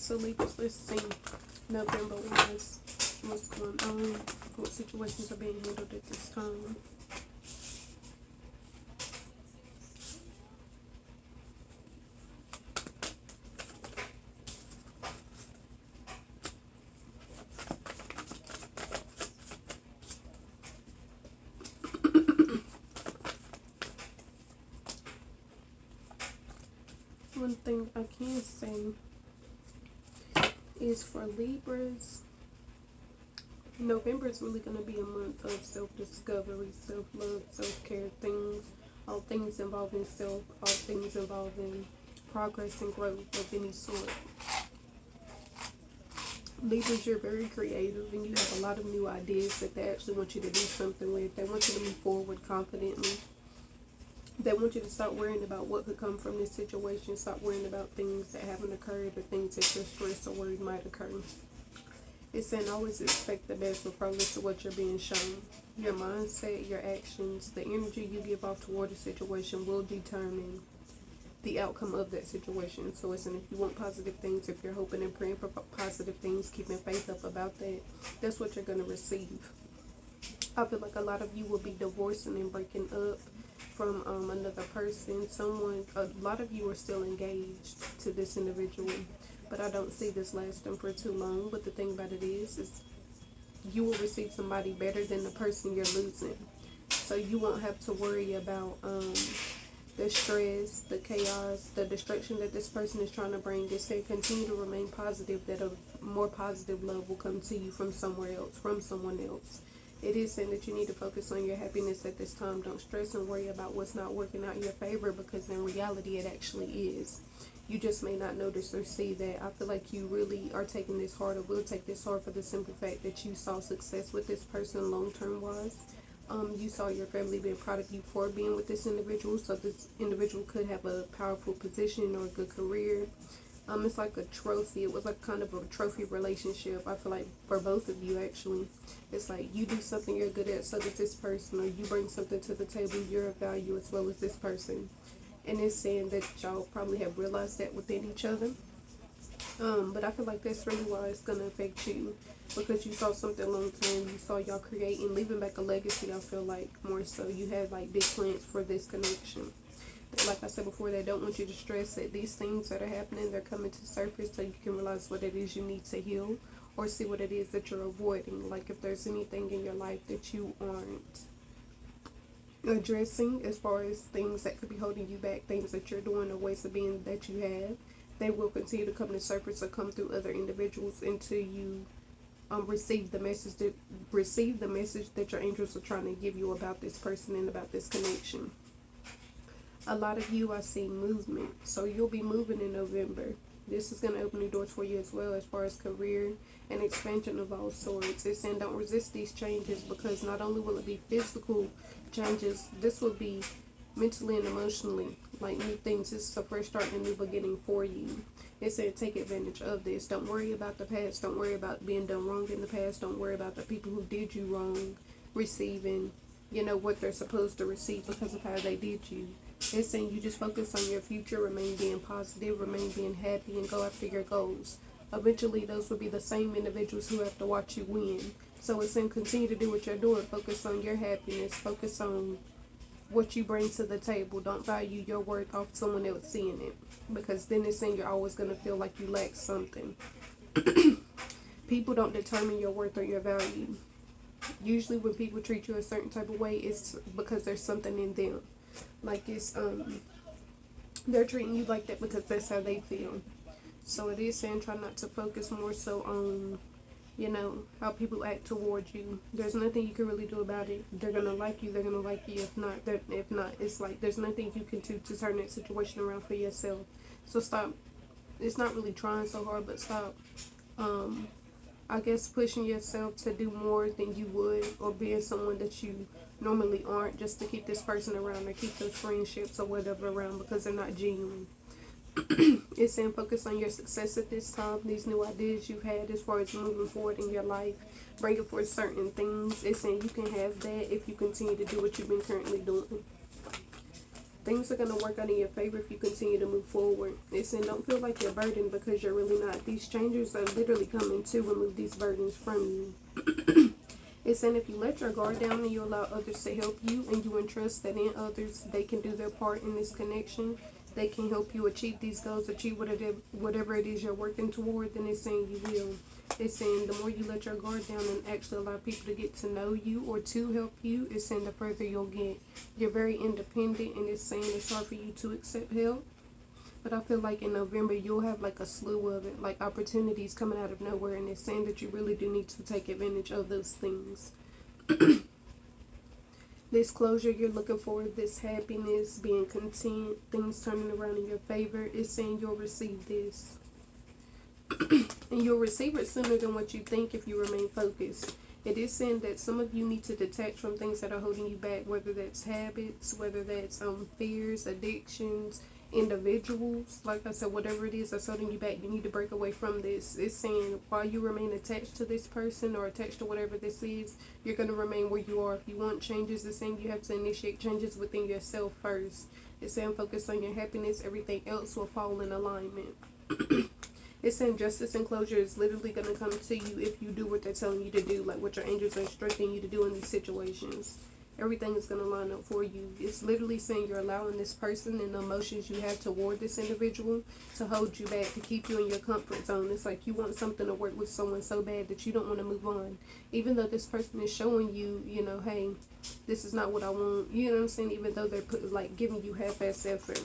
So Libras, let's see. November was what's going on, what situations are being handled at this time. One thing I can say is for Libras, November is really going to be a month of self-discovery, self-love, self-care, all things involving self, all things involving progress and growth of any sort. Libras, you're very creative and you have a lot of new ideas that they actually want you to do something with. They want you to move forward confidently. They want you to stop worrying about what could come from this situation. Stop worrying about things that haven't occurred or things that you're stressed or worried might occur. It's saying always expect the best regardless of what you're being shown. Your mindset, your actions, the energy you give off toward a situation will determine the outcome of that situation. So it's saying if you want positive things, if you're hoping and praying for positive things, keeping faith up about that, that's what you're going to receive. I feel like a lot of you will be divorcing and breaking up from another person. A lot of you are still engaged to this individual, but I don't see this lasting for too long. But the thing about it is you will receive somebody better than the person you're losing. So you won't have to worry about the stress, the chaos, the destruction that this person is trying to bring. It said continue to remain positive, that a more positive love will come to you from somewhere else, from someone else. It is saying that you need to focus on your happiness at this time. Don't stress and worry about what's not working out in your favor, because in reality it actually is. You just may not notice or see that. I feel like you really are taking this hard, or will take this hard, for the simple fact that you saw success with this person long-term wise. You saw your family being proud of you for being with this individual. So this individual could have a powerful position or a good career. It's like a trophy. It was like kind of a trophy relationship, I feel like, for both of you actually. It's like you do something you're good at, so does this person, or you bring something to the table you're of value as well as this person. And it's saying that y'all probably have realized that within each other. But I feel like that's really why it's going to affect you, because you saw something long term. You saw y'all creating, leaving back a legacy. I feel like more so you had like big plans for this connection. Like I said before, they don't want you to stress that these things that are happening, they're coming to surface so you can realize what it is you need to heal, or see what it is that you're avoiding. Like if there's anything in your life that you aren't addressing, as far as things that could be holding you back, things that you're doing or ways of being that you have, they will continue to come to surface or come through other individuals until you receive the message that your angels are trying to give you about this person and about this connection. A lot of you, I see movement. So you'll be moving in November. This is going to open new doors for you as well, as far as career and expansion of all sorts. It's saying don't resist these changes, because not only will it be physical changes, this will be mentally and emotionally, like new things. This is a fresh start and a new beginning for you. It said take advantage of this. Don't worry about the past. Don't worry about being done wrong in the past. Don't worry about the people who did you wrong receiving, what they're supposed to receive because of how they did you. It's saying you just focus on your future, remain being positive, remain being happy, and go after your goals. Eventually, those will be the same individuals who have to watch you win. So it's saying continue to do what you're doing. Focus on your happiness. Focus on what you bring to the table. Don't value your worth off someone else seeing it, because then it's saying you're always going to feel like you lack something. People don't determine your worth or your value. Usually when people treat you a certain type of way, it's because there's something in them. Like it's they're treating you like that because that's how they feel. So it is saying try not to focus more so on how people act towards you. There's nothing you can really do about it. They're gonna like you, they're gonna like you. If not, it's like there's nothing you can do to turn that situation around for yourself. So stop. It's not really trying so hard, but stop I guess pushing yourself to do more than you would, or being someone that you normally aren't, just to keep this person around or keep those friendships or whatever around, because they're not genuine. It's saying focus on your success at this time. These new ideas you've had as far as moving forward in your life, bringing forth certain things. It's saying you can have that if you continue to do what you've been currently doing. Things are going to work out in your favor if you continue to move forward. It's saying don't feel like you're burdened, because you're really not. These changes are literally coming to remove these burdens from you. It's saying if you let your guard down and you allow others to help you, and you entrust that in others, they can do their part in this connection. They can help you achieve these goals, achieve whatever it is you're working toward, then it's saying you will. It's saying the more you let your guard down and actually allow people to get to know you or to help you, it's saying the further you'll get. You're very independent, and it's saying it's hard for you to accept help. But I feel like in November, you'll have like a slew of it, like opportunities coming out of nowhere. And it's saying that you really do need to take advantage of those things. This closure you're looking for, this happiness, being content, things turning around in your favor, it's saying you'll receive this. And you'll receive it sooner than what you think if you remain focused. It is saying that some of you need to detach from things that are holding you back, whether that's habits, whether that's fears, addictions, individuals. Like I said, whatever it is that's holding you back, you need to break away from this. It's saying while you remain attached to this person or attached to whatever this is, you're going to remain where you are. If you want changes, it's saying you have to initiate changes within yourself first. It's saying focus on your happiness, everything else will fall in alignment. It's saying justice and closure is literally going to come to you if you do what they're telling you to do, like what your angels are instructing you to do in these situations. Everything is going to line up for you. It's literally saying you're allowing this person and the emotions you have toward this individual to hold you back, to keep you in your comfort zone. It's like you want something to work with someone so bad that you don't want to move on. Even though this person is showing you, you know, hey, this is not what I want. You know what I'm saying? Even though they're like giving you half-ass effort.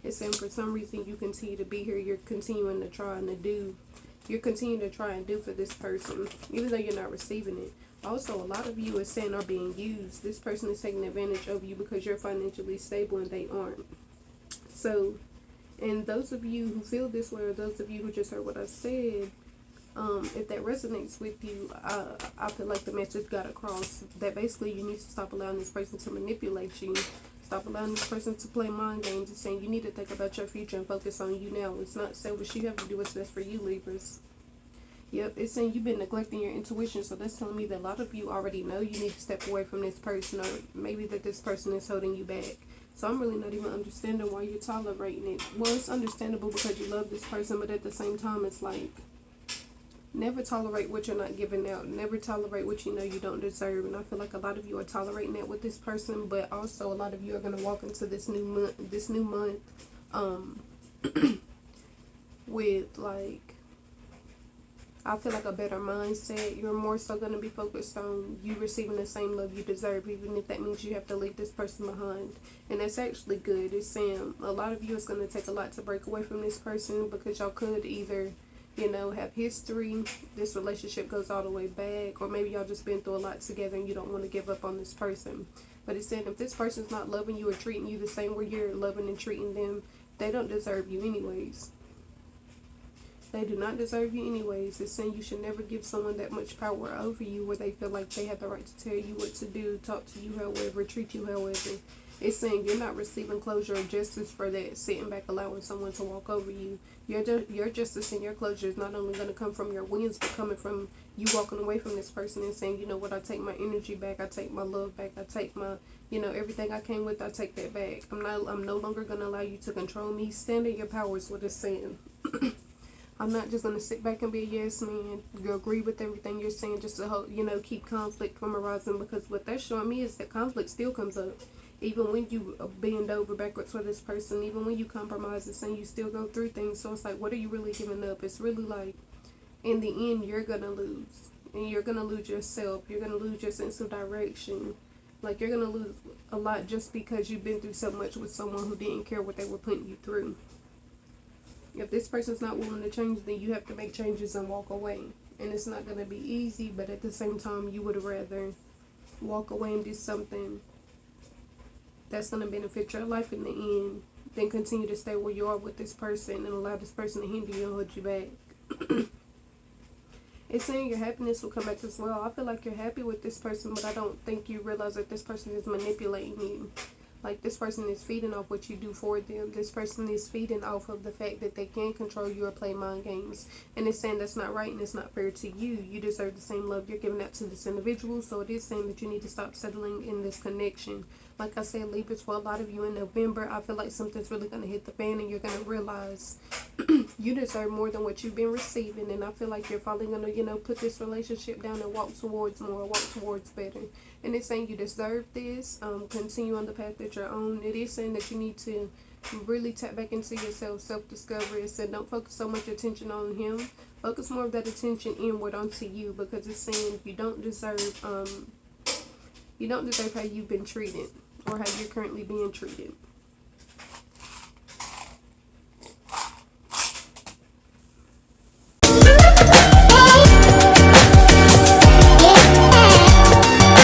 It's saying for some reason you continue to be here. You're continuing to try and do. You're continuing to try and do for this person, even though you're not receiving it. Also, a lot of you is saying are being used. This person is taking advantage of you because you're financially stable and they aren't. So, and those of you who feel this way, or those of you who just heard what I said, if that resonates with you, I feel like the message got across that basically you need to stop allowing this person to manipulate you. Stop allowing this person to play mind games. It's saying you need to think about your future and focus on you now. It's not selfish. You have to do what's best for you, Libras. Yep, it's saying you've been neglecting your intuition. So that's telling me that a lot of you already know you need to step away from this person, or maybe that this person is holding you back. So I'm really not even understanding why you're tolerating it. Well, it's understandable because you love this person, but at the same time, it's like, never tolerate what you're not giving out. Never tolerate what you know you don't deserve. And I feel like a lot of you are tolerating that with this person, but also a lot of you are going to walk into this new month, with like, I feel like a better mindset. You're more so going to be focused on you receiving the same love you deserve, even if that means you have to leave this person behind. And that's actually good. It's saying a lot of you, it's going to take a lot to break away from this person, because y'all could either, you know, have history, this relationship goes all the way back, or maybe y'all just been through a lot together and you don't want to give up on this person. But it's saying if this person's not loving you or treating you the same way you're loving and treating them, they don't deserve you anyways. They do not deserve you anyways. It's saying you should never give someone that much power over you where they feel like they have the right to tell you what to do, talk to you however, treat you however. It's saying you're not receiving closure or justice for that, sitting back allowing someone to walk over you. Your justice and your closure is not only going to come from your wins, but coming from you walking away from this person and saying, you know what, I take my energy back, I take my love back, I take my, you know, everything I came with, I take that back. I'm no longer going to allow you to control me. Stand in your power is what it's saying. I'm not just going to sit back and be a yes man. You agree with everything you're saying just to, you know, keep conflict from arising, because what that's showing me is that conflict still comes up. Even when you bend over backwards for this person, even when you compromise, it's saying you still go through things. So it's like, what are you really giving up? It's really like, in the end, you're going to lose. And you're going to lose yourself. You're going to lose your sense of direction. Like, you're going to lose a lot just because you've been through so much with someone who didn't care what they were putting you through. If this person's not willing to change, then you have to make changes and walk away. And it's not going to be easy, but at the same time, you would rather walk away and do something that's going to benefit your life in the end than continue to stay where you are with this person and allow this person to hinder you and hold you back. It's saying your happiness will come back as well. I feel like you're happy with this person, but I don't think you realize that this person is manipulating you. Like, this person is feeding off what you do for them. This person is feeding off of the fact that they can control you or play mind games. And it's saying that's not right and it's not fair to you. You deserve the same love you're giving out to this individual. So it is saying that you need to stop settling in this connection. Like I said, Libras, for a lot of you in November, I feel like something's really going to hit the fan and you're going to realize you deserve more than what you've been receiving. And I feel like you're finally going to, you know, put this relationship down and walk towards more, walk towards better. And it's saying you deserve this. Continue on the path that you're on. It is saying that you need to really tap back into yourself, self-discovery. It said don't focus so much attention on him. Focus more of that attention inward onto you, because it's saying you don't deserve how you've been treated or how you're currently being treated.